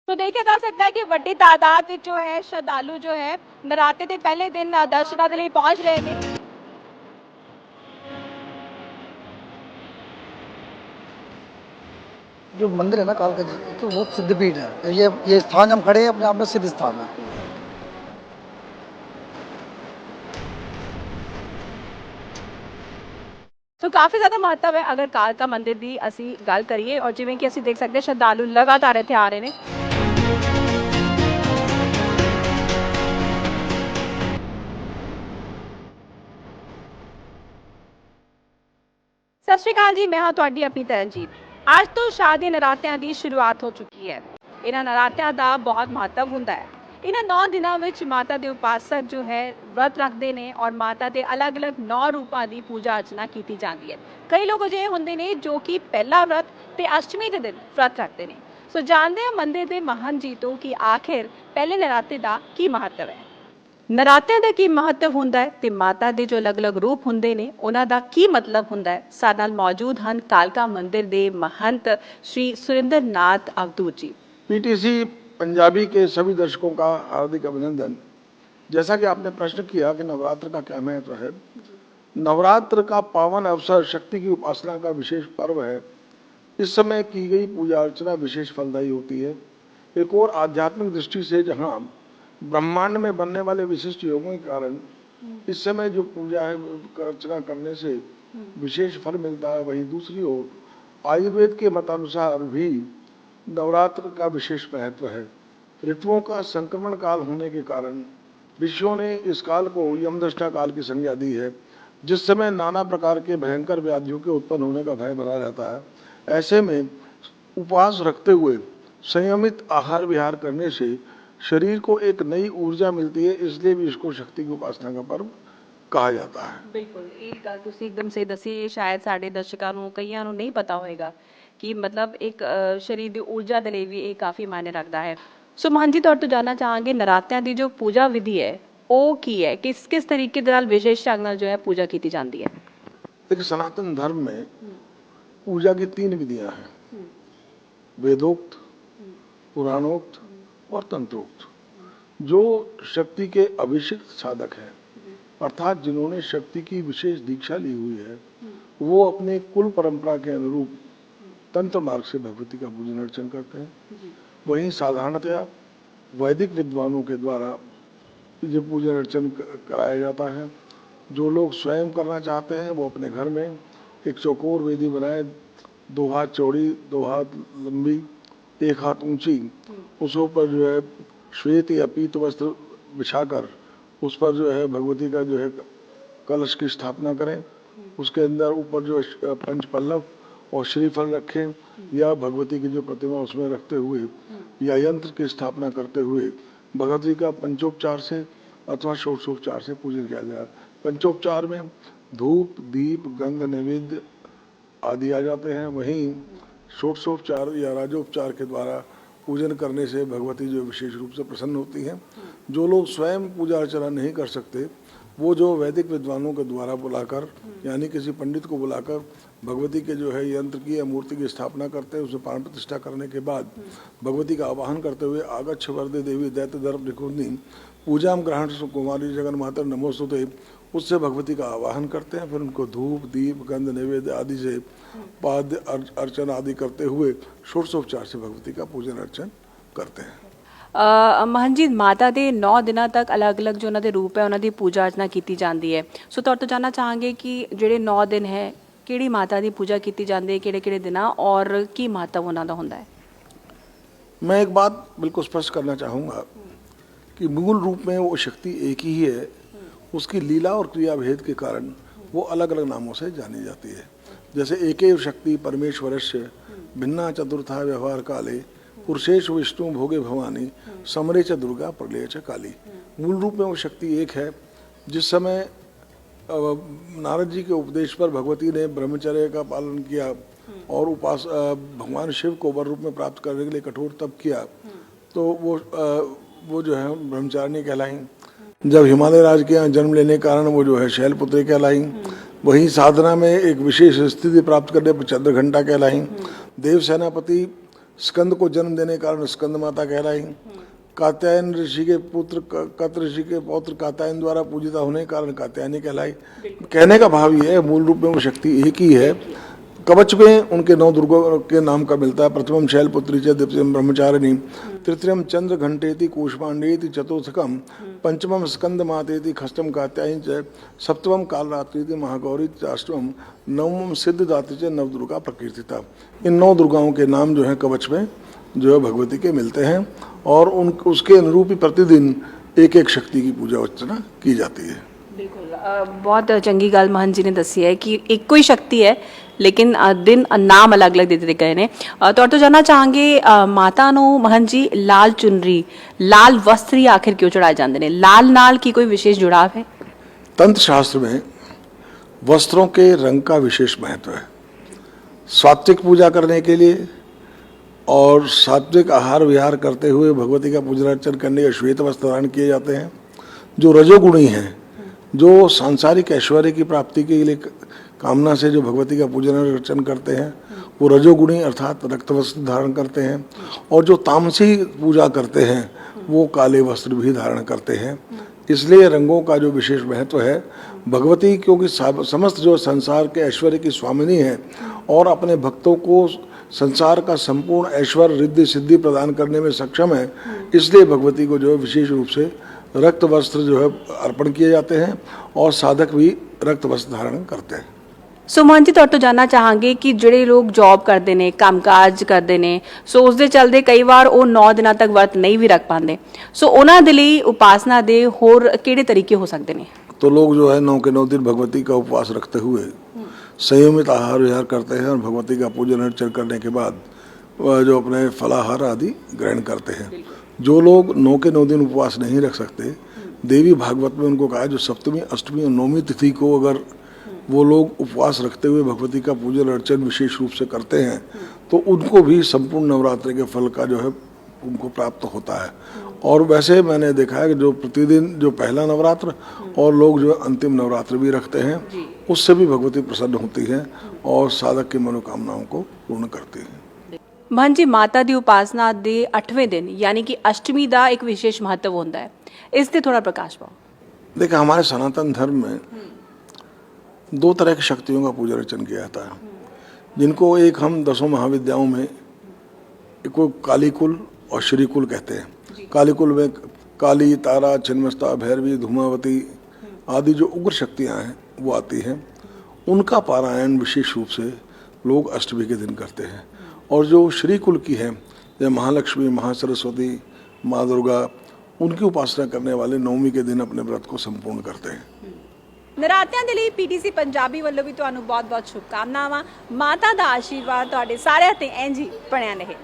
तो देखा जा सकता है कि ਵੱਡੀ ਤਾਦਾਦ ਵਿੱਚ ਜੋ ਹੈ ਸ਼ਰਧਾਲੂ ਜੋ ਹੈ ਨਰਾਤੇ ਦੇ ਪਹਿਲੇ ਦਿਨ ਦਰਸ਼ਨਾਂ ਦੇ ਲਈ ਪਹੁੰਚ ਰਹੇ ਨੇ। जो मंदिर है ना कालका जी तो बहुत सिद्धपीठ है। ये स्थान हम खड़े हैं अपने आप में सिद्ध स्थान है। तो काफ़ी ज़्यादा महत्व है अगर कालका मंदिर ਦੀ ਅਸੀਂ ਗੱਲ ਕਰੀਏ ਔਰ ਜਿਵੇਂ ਕਿ ਅਸੀਂ ਦੇਖ ਸਕਦੇ ਹਾਂ ਸ਼ਰਧਾਲੂ ਲਗਾਤਾਰ ਇੱਥੇ ਆ ਰਹੇ ਨੇ। ਸਤਿ ਸ਼੍ਰੀ ਅਕਾਲ ਜੀ, ਮੈਂ ਹਾਂ ਤੁਹਾਡੀ ਆਪਣੀ ਤਰਨਜੀਤ। ਅੱਜ ਤੋਂ ਸ਼ਾਦੀ ਨਰਾਤਿਆਂ ਦੀ ਸ਼ੁਰੂਆਤ ਹੋ ਚੁੱਕੀ ਹੈ। ਇਹਨਾਂ ਨਰਾਤਿਆਂ ਦਾ ਬਹੁਤ ਮਹੱਤਵ ਹੁੰਦਾ ਹੈ। ਇਹਨਾਂ 9 ਦਿਨਾਂ ਵਿੱਚ ਮਾਤਾ ਦੇ ਉਪਾਸਕ ਜੋ ਹੈ ਵਰਤ ਰੱਖਦੇ ਨੇ ਔਰ ਮਾਤਾ ਦੇ ਅਲੱਗ-ਅਲੱਗ 9 ਰੂਪਾਂ ਦੀ ਪੂਜਾ ਅਰਚਨਾ ਕੀਤੀ ਜਾਂਦੀ ਹੈ। ਕਈ ਲੋਕ ਅਜਿਹੇ ਹੁੰਦੇ ਨੇ ਜੋ ਕਿ ਪਹਿਲਾ ਵਰਤ ਤੇ ਅਸ਼ਟਮੀ ਦੇ ਦਿਨ ਵਰਤ ਰੱਖਦੇ ਨੇ। ਸੋ ਜਾਣਦੇ ਹਾਂ ਮੰਦਿਰ ਦੇ ਮਹੰਤ ਜੀ ਤੋਂ ਕਿ ਆਖਿਰ ਪਹਿਲੇ ਨਰਾਤੇ ਦਾ ਕੀ ਮਹੱਤਵ ਹੈ। ਨਰਾਤਿਆਂ ਦਾ ਕੀ ਮਹੱਤਵ ਹੁੰਦਾ ਹੈ ਤੇ ਮਾਤਾ ਦੇ ਜੋ ਅਲੱਗ-ਅਲੱਗ ਰੂਪ ਹੁੰਦੇ ਨੇ ਉਹਨਾਂ ਦਾ ਕੀ ਮਤਲਬ ਹੁੰਦਾ ਹੈ। ਸਾਡੇ ਨਾਲ ਮੌਜੂਦ ਹਨ ਕਾਲਕਾ ਮੰਦਿਰ ਦੇ ਮਹੰਤ श्री सुरेंद्र नाथ अवधूत जी। पीटीसी पंजाबी के सभी दर्शकों का हार्दिक अभिनंदन। जैसा कि आपने प्रश्न किया कि नवरात्र का क्या महत्व है, नवरात्र का पावन अवसर शक्ति की उपासना का विशेष पर्व है। इस समय की गई पूजा अर्चना विशेष फलदायी होती है। एक और आध्यात्मिक दृष्टि से जहाँ ब्रह्मांड में बनने वाले विशिष्ट योगों के कारण इस समय जो पूजा है अर्चना करने से विशेष फल मिलता है, वहीं दूसरी ओर आयुर्वेद के मतानुसार भी नवरात्र का विशेष महत्व है। ऋतुओं का संक्रमण काल होने के कारण ऋषियों ने इस काल को यमदृष्टा काल की संज्ञा दी है, जिस समय नाना प्रकार के भयंकर व्याधियों के उत्पन्न होने का भय बना रहता है। ऐसे में उपवास रखते हुए संयमित आहार विहार करने से शरीर को एक नई ऊर्जा मिलती है, इसलिए भी इसको शक्ति की उपासना का पर्व कहा जाता है। ਬਿਲਕੁਲ ਇਹ ਗੱਲ ਤੁਸੀਂ ਇੱਕਦਮ ਸਹੀ ਦੱਸੀ। ਸ਼ਾਇਦ ਸਾਡੇ ਦਰਸ਼ਕਾਂ ਨੂੰ ਕਈਆਂ ਨੂੰ ਨਹੀਂ ਪਤਾ ਹੋਏਗਾ ਕਿ ਮਤਲਬ ਇੱਕ ਸਰੀਰ ਦੀ ਊਰਜਾ ਦੇ ਲਈ ਵੀ ਇਹ ਕਾਫੀ ਮਾਇਨੇ ਰੱਖਦਾ ਹੈ। ਸੋ ਮਹੰਤ ਜੀ ਤੁਹਾਡੇ ਤੋਂ ਜਾਨਣਾ ਚਾਹਾਂਗੇ ਨਰਾਤਿਆਂ ਦੀ ਜੋ ਪੂਜਾ ਵਿਧੀ ਹੈ ਉਹ ਕੀ ਹੈ, ਕਿਸ ਕਿਸ ਤਰੀਕੇ ਦੇ ਨਾਲ ਵਿਸ਼ੇਸ਼ ਢੰਗ ਨਾਲ ਜੋ ਹੈ ਪੂਜਾ ਕੀਤੀ ਜਾਂਦੀ ਹੈ। देखिए, सनातन धर्म में पूजा की 3 विधियां हैं, वेदोक्त, पुराणोक्त और तंत्रोक्त। जो शक्ति के अभिषिक्त साधक हैं, अर्थात जिन्होंने शक्ति की विशेष दीक्षा ली हुई है, वो अपने कुल परंपरा के अनुरूप तंत्र मार्ग से भगवती का पूजन अर्चन करते हैं। वहीं साधारणतया वैदिक विद्वानों के द्वारा ये पूजन अर्चन कराया जाता है। जो लोग स्वयं करना चाहते हैं वो अपने घर में एक चौकोर वेदी बनाए, 2 हाथ चौड़ी, 2 हाथ लंबी, 1 हाथ ऊंची, उस ऊपर जो है श्वेत या पीत वस्त्र बिछाकर उस पर जो है भगवती का जो है कलश की स्थापना करें। उसके अंदर ऊपर जो पंच पल्लव और श्रीफल रखें या भगवती की जो प्रतिमा उसमें रखते हुए या यंत्र की स्थापना करते हुए भगवती का पंचोपचार से अथवा षोडशोपचार से पूजन किया जाए। पंचोपचार में धूप, दीप, गंध, नैवेद्य आदि आ जाते हैं। वहीं षोडशोपचार या राजोपचार के द्वारा पूजन करने से भगवती जो विशेष रूप से प्रसन्न होती हैं। जो लोग स्वयं पूजा अर्चना नहीं कर सकते वो जो वैदिक विद्वानों के द्वारा बुलाकर यानी किसी पंडित को बुलाकर भगवती के जो है यंत्र की या मूर्ति की स्थापना करते हैं। उसे प्राण प्रतिष्ठा करने के बाद भगवती का आवाहन करते हुए आगच्छ वरदे देवी दैत्य दर्प निकुंदी पूजाम ग्रहण कुमारी जगन मातर नमोस्तुते, उससे भगवती का आवाहन करते हैं। फिर उनको धूप, दीप, गंध, नैवेद्य आदि से पाद अर्चन आदि करते हुए षोडशोपचार से भगवती का पूजन अर्चन करते हैं। ਮਹੰਤ ਜੀ ਮਾਤਾ ਦੇ 9 ਦਿਨਾਂ ਤੱਕ ਅਲੱਗ-ਅਲੱਗ ਜੋ ਉਹਨਾਂ ਦੇ ਰੂਪ ਹੈ ਉਹਨਾਂ ਦੀ ਪੂਜਾ ਅਰਚਨਾ ਕੀਤੀ ਜਾਂਦੀ ਹੈ। ਸੋ ਤੁਹਾਡੇ ਤੋਂ ਜਾਨਣਾ ਚਾਹਾਂਗੇ ਕਿ ਜਿਹੜੇ 9 ਦਿਨ ਹੈ ਕਿਹੜੀ ਮਾਤਾ ਦੀ ਪੂਜਾ ਕੀਤੀ ਜਾਂਦੀ ਹੈ, ਕਿਹੜੇ-ਕਿਹੜੇ ਦਿਨਾਂ ਔਰ ਕੀ ਮਹੱਤਵ ਉਹਨਾਂ ਦਾ ਹੁੰਦਾ है। मैं एक बात बिल्कुल स्पष्ट करना चाहूँगा कि मूल रूप में वो शक्ति एक ही है, उसकी लीला और क्रिया भेद के कारण वो अलग अलग नामों से जानी जाती है। जैसे एकेव शक्ति परमेश्वरस्य भिन्ना चतुर्था व्यवहार काले पुरुषेश विष्णु भोगे भवानी समरे च दुर्गा प्रलय च काली। मूल रूप में वो शक्ति एक है। जिस समय नारद जी के उपदेश पर भगवती ने ब्रह्मचर्य का पालन किया और भगवान शिव को वर रूप में प्राप्त करने के लिए कठोर तप किया, तो वो जो है ब्रह्मचारिणी कहलाई। जब हिमालय राज के यहाँ जन्म लेने के कारण वो जो है शैलपुत्री कहलाई। वहीं साधना में एक विशेष स्थिति प्राप्त करने पर चंद्रघंटा कहलाई। देव सेनापति स्कंद को जन्म देने के कारण स्कंद माता कहलाई। कात्यायन ऋषि के पुत्र कत ऋषि के पौत्र कात्यायन द्वारा पूजिता होने के कारण कात्यायनी कहलाई। कहने का भाव ये है, मूल रूप में वो शक्ति एक ही है। कवच में उनके 9 दुर्गों के नाम का मिलता है। प्रथमम शैलपुत्री च, द्वितीयम ब्रह्मचारिणी, तृतीयम चंद्र घंटेति कूष्मांडेति, चतुर्थकम पंचमम स्कंद मातेति, खष्टम कात्यायनी च, सप्तमम कालरात्रि महागौरी, अष्टमम नवमम सिद्धदात्री च, नवदुर्गा प्रकीर्तिता। इन 9 दुर्गाओं के नाम जो है कवच में जो है भगवती के मिलते हैं और उसके अनुरूप ही प्रतिदिन एक एक शक्ति की पूजा अर्चना की जाती है। बिल्कुल बहुत चंगी गल महंत जी ने दसी है कि एक कोई शक्ति है लेकिन दिन नाम अलग अलग दे दिते गए ने। तो जानना चाहेंगे माता नु महंत जी लाल चुनरी लाल वस्त्र ही आखिर क्यों चढ़ाए जाते हैं? लाल नाल की कोई विशेष जुड़ाव है? तंत्र शास्त्र में वस्त्रों के रंग का विशेष महत्व है। सात्विक पूजा करने के लिए और सात्विक आहार विहार करते हुए भगवती का पूजन अर्चन करने के श्वेत वस्त्र धारण किए जाते हैं। जो रजोगुणी हैं, जो सांसारिक ऐश्वर्य की प्राप्ति के लिए कामना से जो भगवती का पूजन अर्चन करते हैं, वो रजोगुणी अर्थात रक्त वस्त्र धारण करते हैं। और जो तामसी पूजा करते हैं वो काले वस्त्र भी धारण करते हैं। इसलिए रंगों का जो विशेष महत्व है, भगवती क्योंकि समस्त जो संसार के ऐश्वर्य की स्वामिनी है और अपने भक्तों को संसार का संपूर्ण ऐश्वर्य रिद्धि सिद्धि प्रदान करने में सक्षम है, इसलिए भगवती को जो है विशेष रूप से रक्त वस्त्र जो है अर्पण किए जाते हैं और साधक भी रक्त वस्त्र धारण करते हैं। सुमन जी तो जानना चाहेंगे कि ਜਿਹੜੇ लोग जॉब करते हैं, कामकाज करते हैं, सो उसके चलते कई बार वो 9 दिनों तक व्रत नहीं भी रख पाते, सो उन्होंने दे लई उपासना दे होर किहड़े तरीके हो सकते हैं? तो लोग जो है 9 के 9 दिन भगवती का उपवास रखते हुए संयमित आहार विहार करते हैं और भगवती का पूजन अर्चन करने के बाद वह जो अपने फलाहार आदि ग्रहण करते हैं। जो लोग 9 के 9 दिन उपवास नहीं रख सकते, देवी भागवत में उनको कहा है जो सप्तमी अष्टमी और नौमी तिथि को अगर वो लोग उपवास रखते हुए भगवती का पूजन अर्चन विशेष रूप से करते हैं तो उनको भी संपूर्ण नवरात्रि के फल का जो है उनको प्राप्त होता है। और वैसे मैंने देखा है कि जो प्रतिदिन जो पहला नवरात्र और लोग जो अंतिम नवरात्र भी रखते हैं, उससे भी भगवती प्रसन्न होती है और साधक की मनोकामनाओं को पूर्ण करती है। महंत जी माता दी उपासना दे 8वें दिन यानी कि अष्टमी का एक विशेष महत्व होता है, इससे थोड़ा प्रकाश पाओ। देखिए, हमारे सनातन धर्म में 2 तरह की शक्तियों का पूजन अर्चन किया जाता है, जिनको एक हम 10 महाविद्याओं में को कालीकुल और श्रीकुल कहते हैं। कालीकुल में काली, तारा, छिन्नमस्ता, भैरवी, धूमावती आदि जो उग्र शक्तियाँ हैं वो आती हैं। उनका पारायण विशेष रूप से लोग अष्टमी के दिन करते हैं। और जो श्रीकुल की है, जैसे महालक्ष्मी, महासरस्वती, माँ दुर्गा, उनकी उपासना करने वाले नवमी के दिन अपने व्रत को संपूर्ण करते हैं। नरात्यां दे लई पीटीसी पंजाबी ਵੱਲੋਂ भी ਤੁਹਾਨੂੰ बहुत-बहुत शुभकामनावां। माता दा आशीर्वाद ਤੁਹਾਡੇ ਸਾਰਿਆਂ ਤੇ ਇੰਜ ਹੀ ਬਣਿਆ ਰਹੇ।